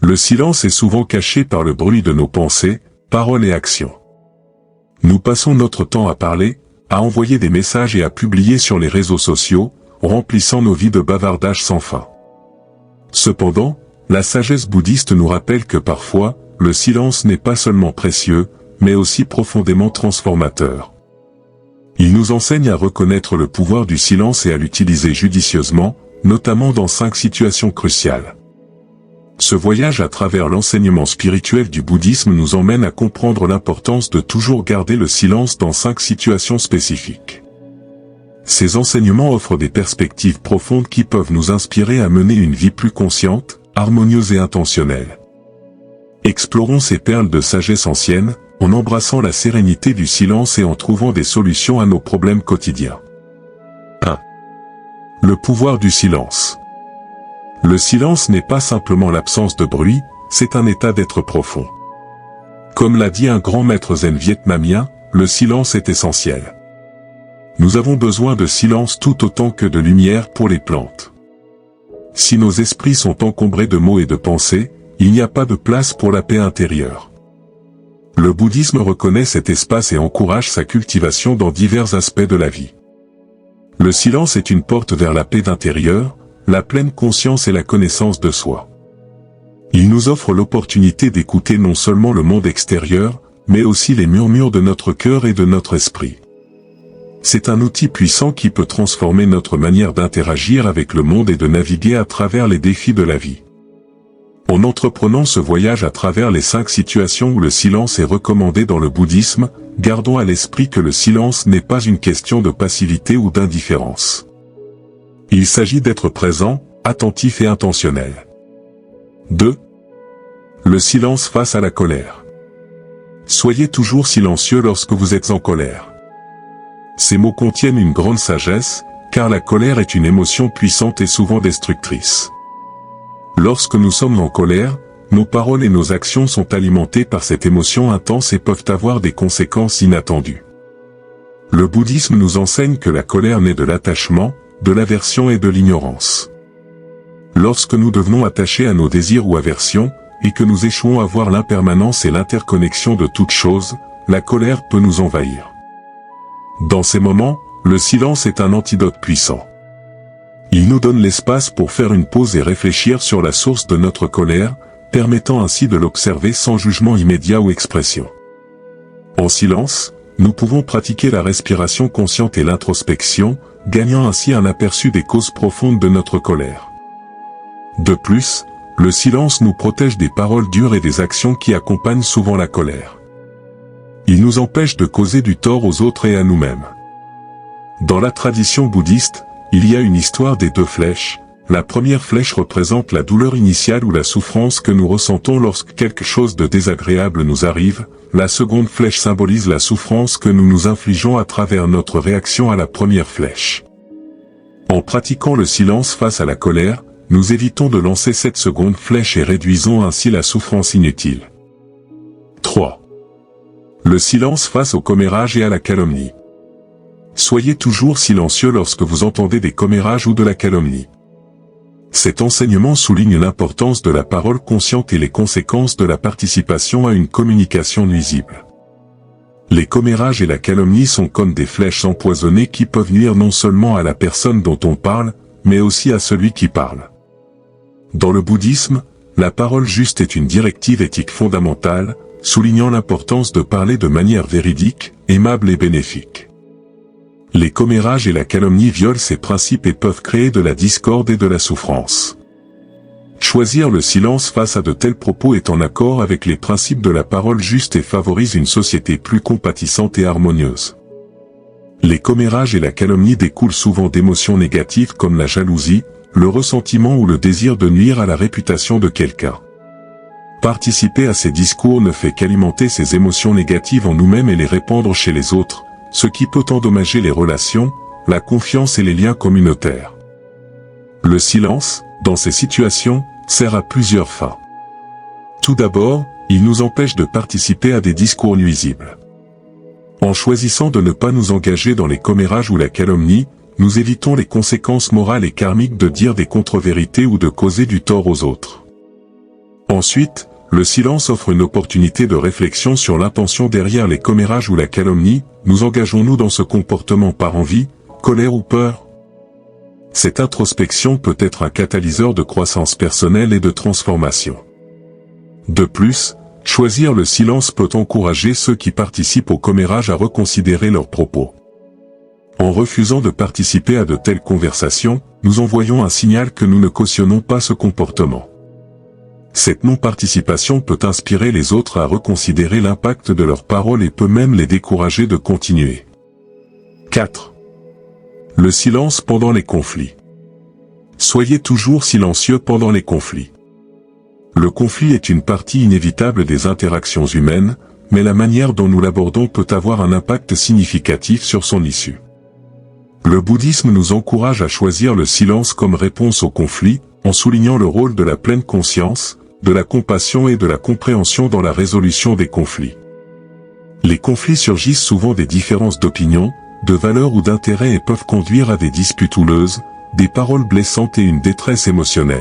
Le silence est souvent caché par le bruit de nos pensées, paroles et actions. Nous passons notre temps à parler, à envoyer des messages et à publier sur les réseaux sociaux, remplissant nos vies de bavardages sans fin. Cependant, la sagesse bouddhiste nous rappelle que parfois, le silence n'est pas seulement précieux, mais aussi profondément transformateur. Il nous enseigne à reconnaître le pouvoir du silence et à l'utiliser judicieusement, notamment dans 5 situations cruciales. Ce voyage à travers l'enseignement spirituel du bouddhisme nous emmène à comprendre l'importance de toujours garder le silence dans 5 situations spécifiques. Ces enseignements offrent des perspectives profondes qui peuvent nous inspirer à mener une vie plus consciente, harmonieuse et intentionnelle. Explorons ces perles de sagesse ancienne, en embrassant la sérénité du silence et en trouvant des solutions à nos problèmes quotidiens. 1. Le pouvoir du silence. Le silence n'est pas simplement l'absence de bruit, c'est un état d'être profond. Comme l'a dit un grand maître zen vietnamien, le silence est essentiel. Nous avons besoin de silence tout autant que de lumière pour les plantes. Si nos esprits sont encombrés de mots et de pensées, il n'y a pas de place pour la paix intérieure. Le bouddhisme reconnaît cet espace et encourage sa cultivation dans divers aspects de la vie. Le silence est une porte vers la paix intérieure, la pleine conscience et la connaissance de soi. Il nous offre l'opportunité d'écouter non seulement le monde extérieur, mais aussi les murmures de notre cœur et de notre esprit. C'est un outil puissant qui peut transformer notre manière d'interagir avec le monde et de naviguer à travers les défis de la vie. En entreprenant ce voyage à travers les 5 situations où le silence est recommandé dans le bouddhisme, gardons à l'esprit que le silence n'est pas une question de passivité ou d'indifférence. Il s'agit d'être présent, attentif et intentionnel. 2. Le silence face à la colère. Soyez toujours silencieux lorsque vous êtes en colère. Ces mots contiennent une grande sagesse, car la colère est une émotion puissante et souvent destructrice. Lorsque nous sommes en colère, nos paroles et nos actions sont alimentées par cette émotion intense et peuvent avoir des conséquences inattendues. Le bouddhisme nous enseigne que la colère naît de l'attachement, de l'aversion et de l'ignorance. Lorsque nous devenons attachés à nos désirs ou aversions, et que nous échouons à voir l'impermanence et l'interconnexion de toutes choses, la colère peut nous envahir. Dans ces moments, le silence est un antidote puissant. Il nous donne l'espace pour faire une pause et réfléchir sur la source de notre colère, permettant ainsi de l'observer sans jugement immédiat ou expression. En silence, nous pouvons pratiquer la respiration consciente et l'introspection, gagnant ainsi un aperçu des causes profondes de notre colère. De plus, le silence nous protège des paroles dures et des actions qui accompagnent souvent la colère. Il nous empêche de causer du tort aux autres et à nous-mêmes. Dans la tradition bouddhiste, il y a une histoire des 2 flèches. La première flèche représente la douleur initiale ou la souffrance que nous ressentons lorsque quelque chose de désagréable nous arrive. La seconde flèche symbolise la souffrance que nous nous infligeons à travers notre réaction à la première flèche. En pratiquant le silence face à la colère, nous évitons de lancer cette seconde flèche et réduisons ainsi la souffrance inutile. 3. Le silence face au commérage et à la calomnie. Soyez toujours silencieux lorsque vous entendez des commérages ou de la calomnie. Cet enseignement souligne l'importance de la parole consciente et les conséquences de la participation à une communication nuisible. Les commérages et la calomnie sont comme des flèches empoisonnées qui peuvent nuire non seulement à la personne dont on parle, mais aussi à celui qui parle. Dans le bouddhisme, la parole juste est une directive éthique fondamentale, soulignant l'importance de parler de manière véridique, aimable et bénéfique. Les commérages et la calomnie violent ces principes et peuvent créer de la discorde et de la souffrance. Choisir le silence face à de tels propos est en accord avec les principes de la parole juste et favorise une société plus compatissante et harmonieuse. Les commérages et la calomnie découlent souvent d'émotions négatives comme la jalousie, le ressentiment ou le désir de nuire à la réputation de quelqu'un. Participer à ces discours ne fait qu'alimenter ces émotions négatives en nous-mêmes et les répandre chez les autres, ce qui peut endommager les relations, la confiance et les liens communautaires. Le silence, dans ces situations, sert à plusieurs fins. Tout d'abord, il nous empêche de participer à des discours nuisibles. En choisissant de ne pas nous engager dans les commérages ou la calomnie, nous évitons les conséquences morales et karmiques de dire des contre-vérités ou de causer du tort aux autres. Ensuite, le silence offre une opportunité de réflexion sur l'intention derrière les commérages ou la calomnie. Nous engageons-nous dans ce comportement par envie, colère ou peur? Cette introspection peut être un catalyseur de croissance personnelle et de transformation. De plus, choisir le silence peut encourager ceux qui participent au commérage à reconsidérer leurs propos. En refusant de participer à de telles conversations, nous envoyons un signal que nous ne cautionnons pas ce comportement. Cette non-participation peut inspirer les autres à reconsidérer l'impact de leurs paroles et peut même les décourager de continuer. 4. Le silence pendant les conflits. Soyez toujours silencieux pendant les conflits. Le conflit est une partie inévitable des interactions humaines, mais la manière dont nous l'abordons peut avoir un impact significatif sur son issue. Le bouddhisme nous encourage à choisir le silence comme réponse au conflit, en soulignant le rôle de la pleine conscience, de la compassion et de la compréhension dans la résolution des conflits. Les conflits surgissent souvent des différences d'opinion, de valeurs ou d'intérêts et peuvent conduire à des disputes houleuses, des paroles blessantes et une détresse émotionnelle.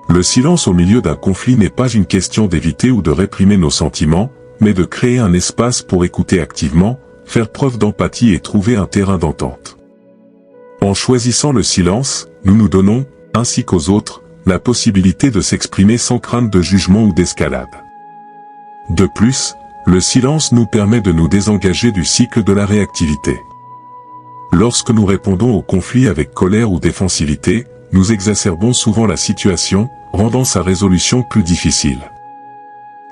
Le silence au milieu d'un conflit n'est pas une question d'éviter ou de réprimer nos sentiments, mais de créer un espace pour écouter activement, faire preuve d'empathie et trouver un terrain d'entente. En choisissant le silence, nous nous donnons, ainsi qu'aux autres, la possibilité de s'exprimer sans crainte de jugement ou d'escalade. De plus, le silence nous permet de nous désengager du cycle de la réactivité. Lorsque nous répondons au conflit avec colère ou défensivité, nous exacerbons souvent la situation, rendant sa résolution plus difficile.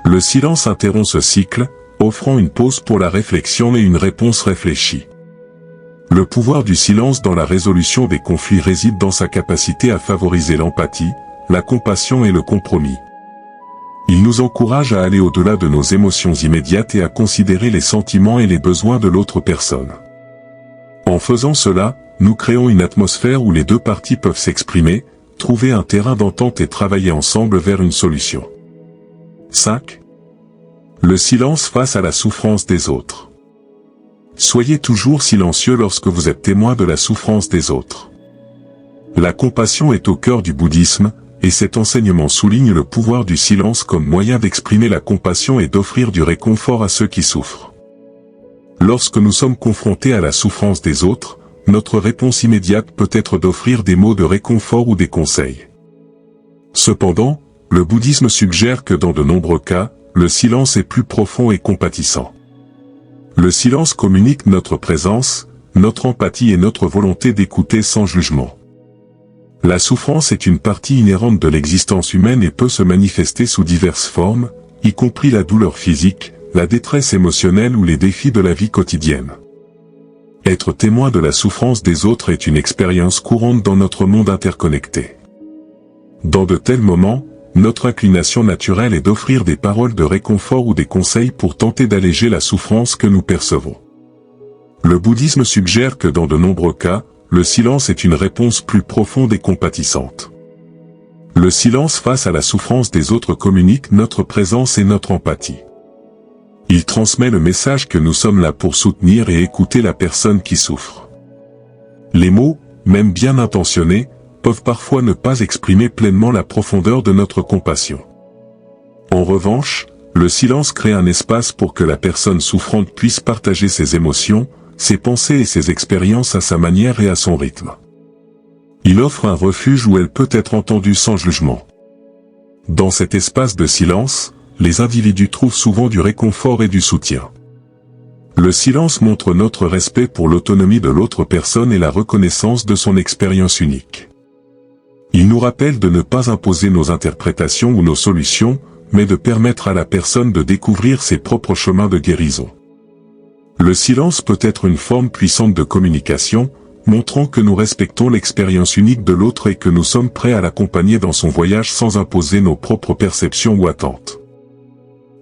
Le silence interrompt ce cycle, offrant une pause pour la réflexion et une réponse réfléchie. Le pouvoir du silence dans la résolution des conflits réside dans sa capacité à favoriser l'empathie, la compassion et le compromis. Il nous encourage à aller au-delà de nos émotions immédiates et à considérer les sentiments et les besoins de l'autre personne. En faisant cela, nous créons une atmosphère où les deux parties peuvent s'exprimer, trouver un terrain d'entente et travailler ensemble vers une solution. 5. Le silence face à la souffrance des autres. Soyez toujours silencieux lorsque vous êtes témoin de la souffrance des autres. La compassion est au cœur du bouddhisme, et cet enseignement souligne le pouvoir du silence comme moyen d'exprimer la compassion et d'offrir du réconfort à ceux qui souffrent. Lorsque nous sommes confrontés à la souffrance des autres, notre réponse immédiate peut être d'offrir des mots de réconfort ou des conseils. Cependant, le bouddhisme suggère que dans de nombreux cas, le silence est plus profond et compatissant. Le silence communique notre présence, notre empathie et notre volonté d'écouter sans jugement. La souffrance est une partie inhérente de l'existence humaine et peut se manifester sous diverses formes, y compris la douleur physique, la détresse émotionnelle ou les défis de la vie quotidienne. Être témoin de la souffrance des autres est une expérience courante dans notre monde interconnecté. Dans de tels moments, notre inclination naturelle est d'offrir des paroles de réconfort ou des conseils pour tenter d'alléger la souffrance que nous percevons. Le bouddhisme suggère que dans de nombreux cas, le silence est une réponse plus profonde et compatissante. Le silence face à la souffrance des autres communique notre présence et notre empathie. Il transmet le message que nous sommes là pour soutenir et écouter la personne qui souffre. Les mots, même bien intentionnés, peuvent parfois ne pas exprimer pleinement la profondeur de notre compassion. En revanche, le silence crée un espace pour que la personne souffrante puisse partager ses émotions, ses pensées et ses expériences à sa manière et à son rythme. Il offre un refuge où elle peut être entendue sans jugement. Dans cet espace de silence, les individus trouvent souvent du réconfort et du soutien. Le silence montre notre respect pour l'autonomie de l'autre personne et la reconnaissance de son expérience unique. Il nous rappelle de ne pas imposer nos interprétations ou nos solutions, mais de permettre à la personne de découvrir ses propres chemins de guérison. Le silence peut être une forme puissante de communication, montrant que nous respectons l'expérience unique de l'autre et que nous sommes prêts à l'accompagner dans son voyage sans imposer nos propres perceptions ou attentes.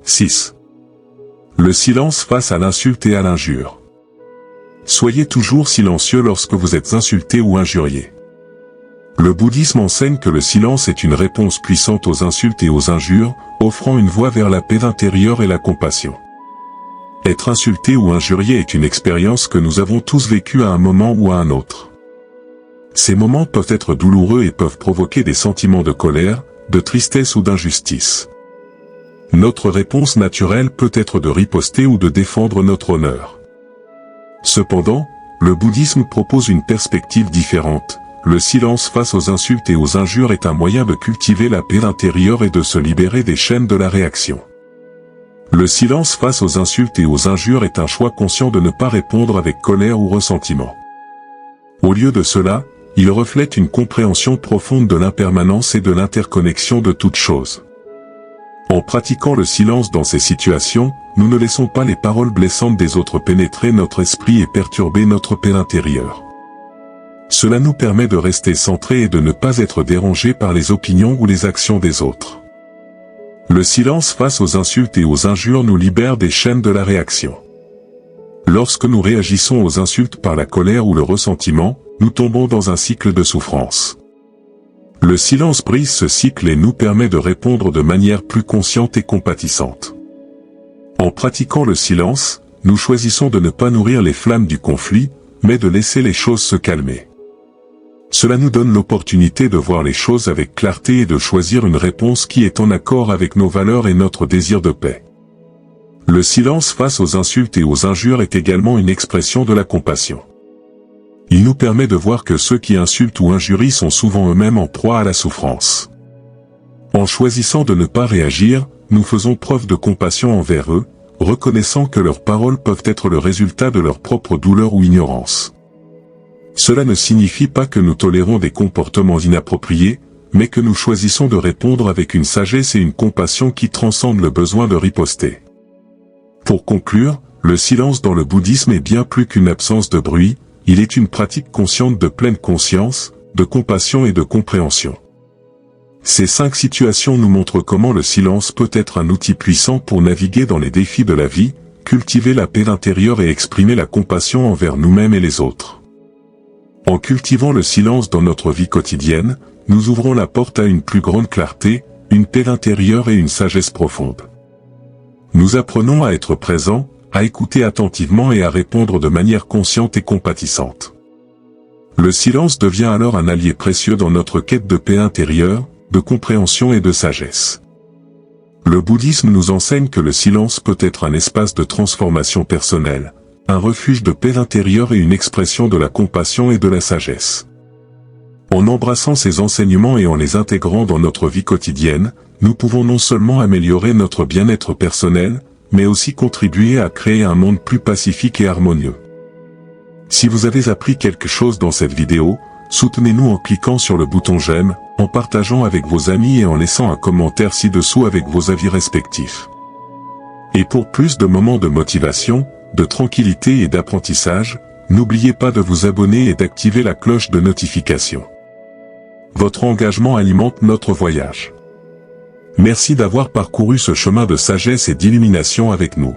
6. Le silence face à l'insulte et à l'injure. Soyez toujours silencieux lorsque vous êtes insulté ou injurié. Le bouddhisme enseigne que le silence est une réponse puissante aux insultes et aux injures, offrant une voie vers la paix intérieure et la compassion. Être insulté ou injurié est une expérience que nous avons tous vécue à un moment ou à un autre. Ces moments peuvent être douloureux et peuvent provoquer des sentiments de colère, de tristesse ou d'injustice. Notre réponse naturelle peut être de riposter ou de défendre notre honneur. Cependant, le bouddhisme propose une perspective différente. Le silence face aux insultes et aux injures est un moyen de cultiver la paix intérieure et de se libérer des chaînes de la réaction. Le silence face aux insultes et aux injures est un choix conscient de ne pas répondre avec colère ou ressentiment. Au lieu de cela, il reflète une compréhension profonde de l'impermanence et de l'interconnexion de toutes choses. En pratiquant le silence dans ces situations, nous ne laissons pas les paroles blessantes des autres pénétrer notre esprit et perturber notre paix intérieure. Cela nous permet de rester centrés et de ne pas être dérangés par les opinions ou les actions des autres. Le silence face aux insultes et aux injures nous libère des chaînes de la réaction. Lorsque nous réagissons aux insultes par la colère ou le ressentiment, nous tombons dans un cycle de souffrance. Le silence brise ce cycle et nous permet de répondre de manière plus consciente et compatissante. En pratiquant le silence, nous choisissons de ne pas nourrir les flammes du conflit, mais de laisser les choses se calmer. Cela nous donne l'opportunité de voir les choses avec clarté et de choisir une réponse qui est en accord avec nos valeurs et notre désir de paix. Le silence face aux insultes et aux injures est également une expression de la compassion. Il nous permet de voir que ceux qui insultent ou injurient sont souvent eux-mêmes en proie à la souffrance. En choisissant de ne pas réagir, nous faisons preuve de compassion envers eux, reconnaissant que leurs paroles peuvent être le résultat de leur propre douleur ou ignorance. Cela ne signifie pas que nous tolérons des comportements inappropriés, mais que nous choisissons de répondre avec une sagesse et une compassion qui transcendent le besoin de riposter. Pour conclure, le silence dans le bouddhisme est bien plus qu'une absence de bruit, il est une pratique consciente de pleine conscience, de compassion et de compréhension. Ces 5 situations nous montrent comment le silence peut être un outil puissant pour naviguer dans les défis de la vie, cultiver la paix intérieure et exprimer la compassion envers nous-mêmes et les autres. En cultivant le silence dans notre vie quotidienne, nous ouvrons la porte à une plus grande clarté, une paix intérieure et une sagesse profonde. Nous apprenons à être présents, à écouter attentivement et à répondre de manière consciente et compatissante. Le silence devient alors un allié précieux dans notre quête de paix intérieure, de compréhension et de sagesse. Le bouddhisme nous enseigne que le silence peut être un espace de transformation personnelle, un refuge de paix intérieure et une expression de la compassion et de la sagesse. En embrassant ces enseignements et en les intégrant dans notre vie quotidienne, nous pouvons non seulement améliorer notre bien-être personnel, mais aussi contribuer à créer un monde plus pacifique et harmonieux. Si vous avez appris quelque chose dans cette vidéo, soutenez-nous en cliquant sur le bouton j'aime, en partageant avec vos amis et en laissant un commentaire ci-dessous avec vos avis respectifs. Et pour plus de moments de motivation, de tranquillité et d'apprentissage, n'oubliez pas de vous abonner et d'activer la cloche de notification. Votre engagement alimente notre voyage. Merci d'avoir parcouru ce chemin de sagesse et d'illumination avec nous.